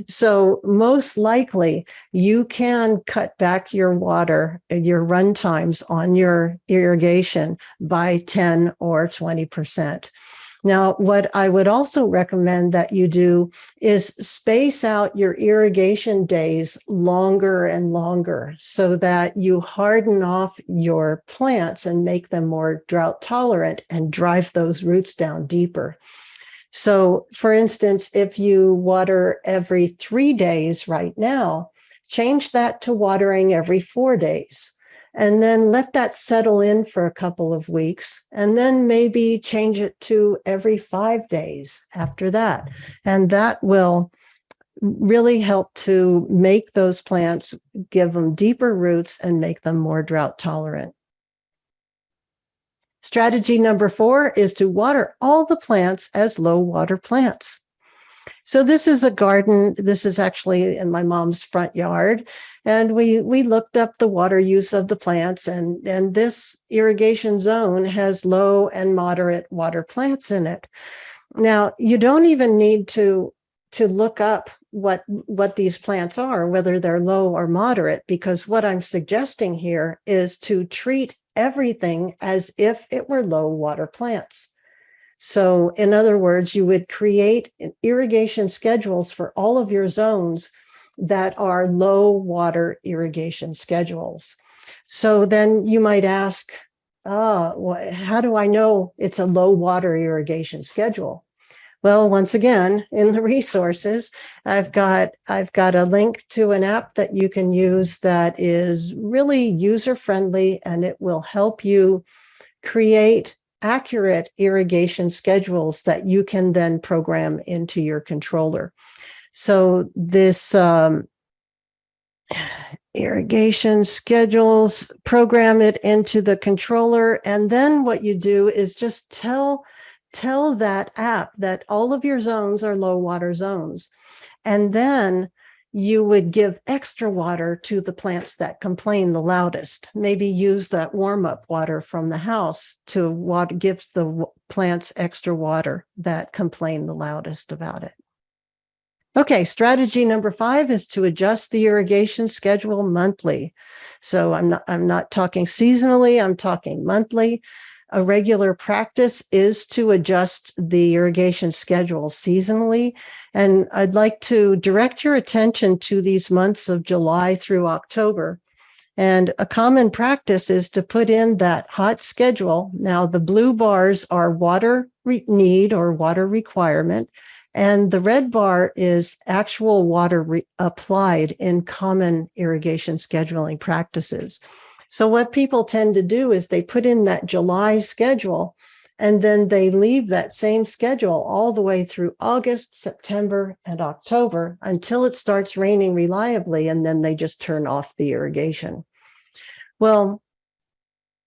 So most likely you can cut back your run times on your irrigation by 10 or 20%. Now, what I would also recommend that you do is space out your irrigation days longer and longer so that you harden off your plants and make them more drought tolerant and drive those roots down deeper. So, for instance, if you water every 3 days right now, change that to watering every 4 days. And then let that settle in for a couple of weeks, and then maybe change it to every 5 days after that. And that will really help to make those plants, give them deeper roots and make them more drought tolerant. Strategy number 4 is to water all the plants as low water plants. So this is a garden. This is actually in my mom's front yard. And we looked up the water use of the plants, and this irrigation zone has low and moderate water plants in it. Now, you don't even need to look up what these plants are, whether they're low or moderate, because what I'm suggesting here is to treat everything as if it were low water plants. So in other words, you would create irrigation schedules for all of your zones that are low water irrigation schedules. So then you might ask, how do I know it's a low water irrigation schedule? Well, once again, in the resources, I've got a link to an app that you can use that is really user-friendly, and it will help you create accurate irrigation schedules that you can then program into your controller. So this irrigation schedules, program it into the controller, and then what you do is just tell that app that all of your zones are low water zones. And then you would give extra water to the plants that complain the loudest. Maybe use that warm-up water from the house to what gives the plants extra water that complain the loudest about it. Okay, strategy number 5 is to adjust the irrigation schedule monthly. So I'm not talking seasonally, I'm talking monthly. A regular practice is to adjust the irrigation schedule seasonally. And I'd like to direct your attention to these months of July through October. And a common practice is to put in that hot schedule. Now, the blue bars are water need or water requirement, and the red bar is actual water applied in common irrigation scheduling practices. So what people tend to do is they put in that July schedule, and then they leave that same schedule all the way through August, September, and October until it starts raining reliably, and then they just turn off the irrigation. Well,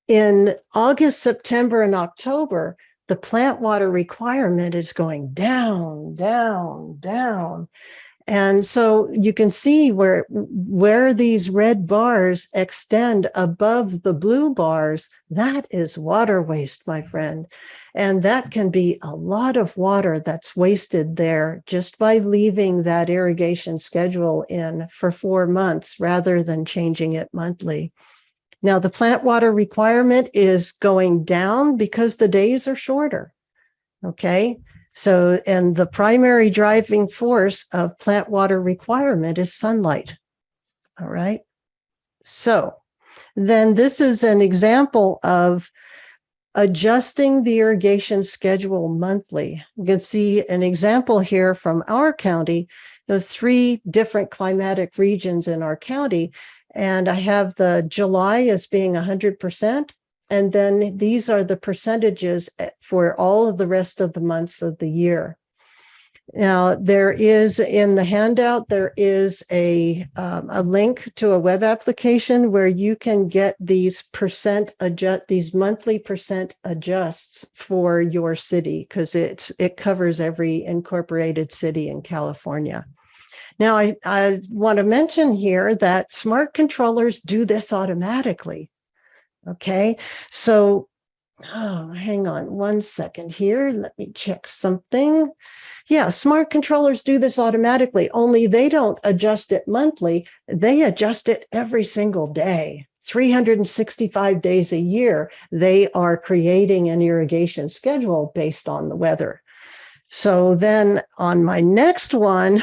in August, September, and October, the plant water requirement is going down, down, down. And so you can see where these red bars extend above the blue bars, that is water waste, my friend. And that can be a lot of water that's wasted there just by leaving that irrigation schedule in for 4 months rather than changing it monthly. Now, the plant water requirement is going down because the days are shorter, okay? So, and the primary driving force of plant water requirement is sunlight, all right? So then this is an example of adjusting the irrigation schedule monthly. You can see an example here from our county, 3 different climatic regions in our county. And I have the July as being 100%. And then these are the percentages for all of the rest of the months of the year. Now, there is in the handout, there is a link to a web application where you can get these these monthly percent adjusts for your city, because it covers every incorporated city in California. Now, I want to mention here that smart controllers do this automatically. Okay, so hang on 1 second here. Let me check something. Yeah, smart controllers do this automatically, only they don't adjust it monthly. They adjust it every single day. 365 days a year, they are creating an irrigation schedule based on the weather. So then on my next one,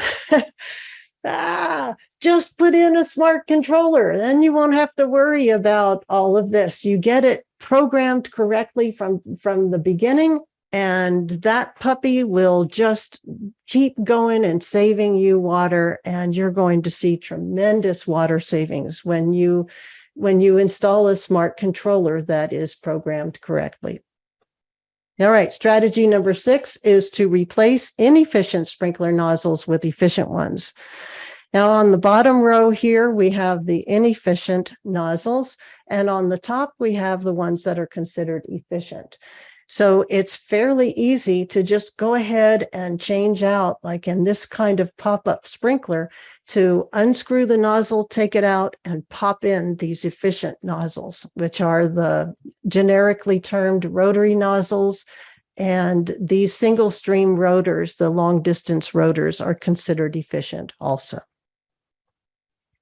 just put in a smart controller. Then you won't have to worry about all of this. You get it programmed correctly from the beginning, and that puppy will just keep going and saving you water, and you're going to see tremendous water savings when you install a smart controller that is programmed correctly. All right, strategy number 6 is to replace inefficient sprinkler nozzles with efficient ones. Now, on the bottom row here, we have the inefficient nozzles, and on the top, we have the ones that are considered efficient. So it's fairly easy to just go ahead and change out, like in this kind of pop-up sprinkler, to unscrew the nozzle, take it out, and pop in these efficient nozzles, which are the generically termed rotary nozzles. And these single stream rotors, the long distance rotors, are considered efficient also.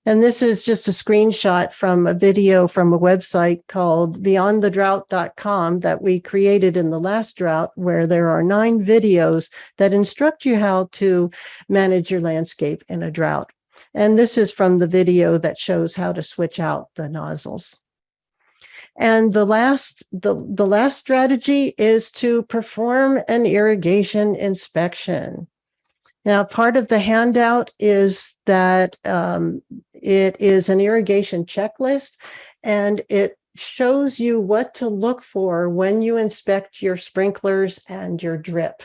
And this is just a screenshot from a video from a website called beyondthedrought.com that we created in the last drought, where there are 9 videos that instruct you how to manage your landscape in a drought. And this is from the video that shows how to switch out the nozzles. And the last strategy is to perform an irrigation inspection. Now, part of the handout is that it is an irrigation checklist, and it shows you what to look for when you inspect your sprinklers and your drip.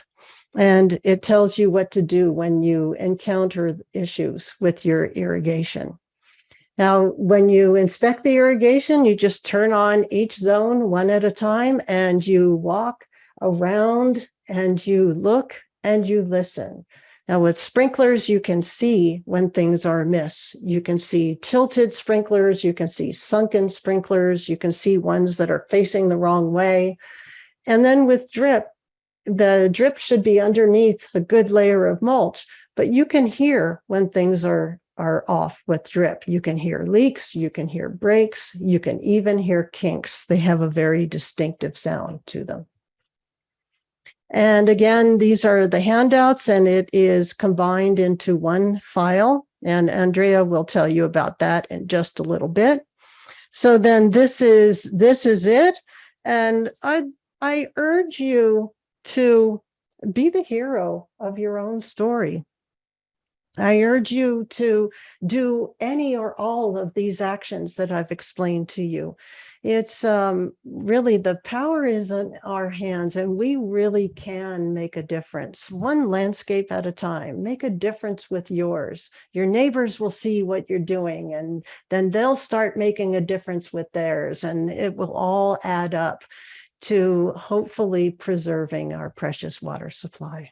And it tells you what to do when you encounter issues with your irrigation. Now, when you inspect the irrigation, you just turn on each zone one at a time, and you walk around and you look and you listen. Now, with sprinklers, you can see when things are amiss. You can see tilted sprinklers, you can see sunken sprinklers, you can see ones that are facing the wrong way. And then with drip, the drip should be underneath a good layer of mulch, but you can hear when things are off with drip. You can hear leaks, you can hear breaks, you can even hear kinks. They have a very distinctive sound to them. And again, these are the handouts, and it is combined into one file. And Andrea will tell you about that in just a little bit. So then this is it. And I urge you to be the hero of your own story. I urge you to do any or all of these actions that I've explained to you. It's really, the power is in our hands, and we really can make a difference, one landscape at a time. Make a difference with yours. Your neighbors will see what you're doing, and then they'll start making a difference with theirs, and it will all add up to hopefully preserving our precious water supply.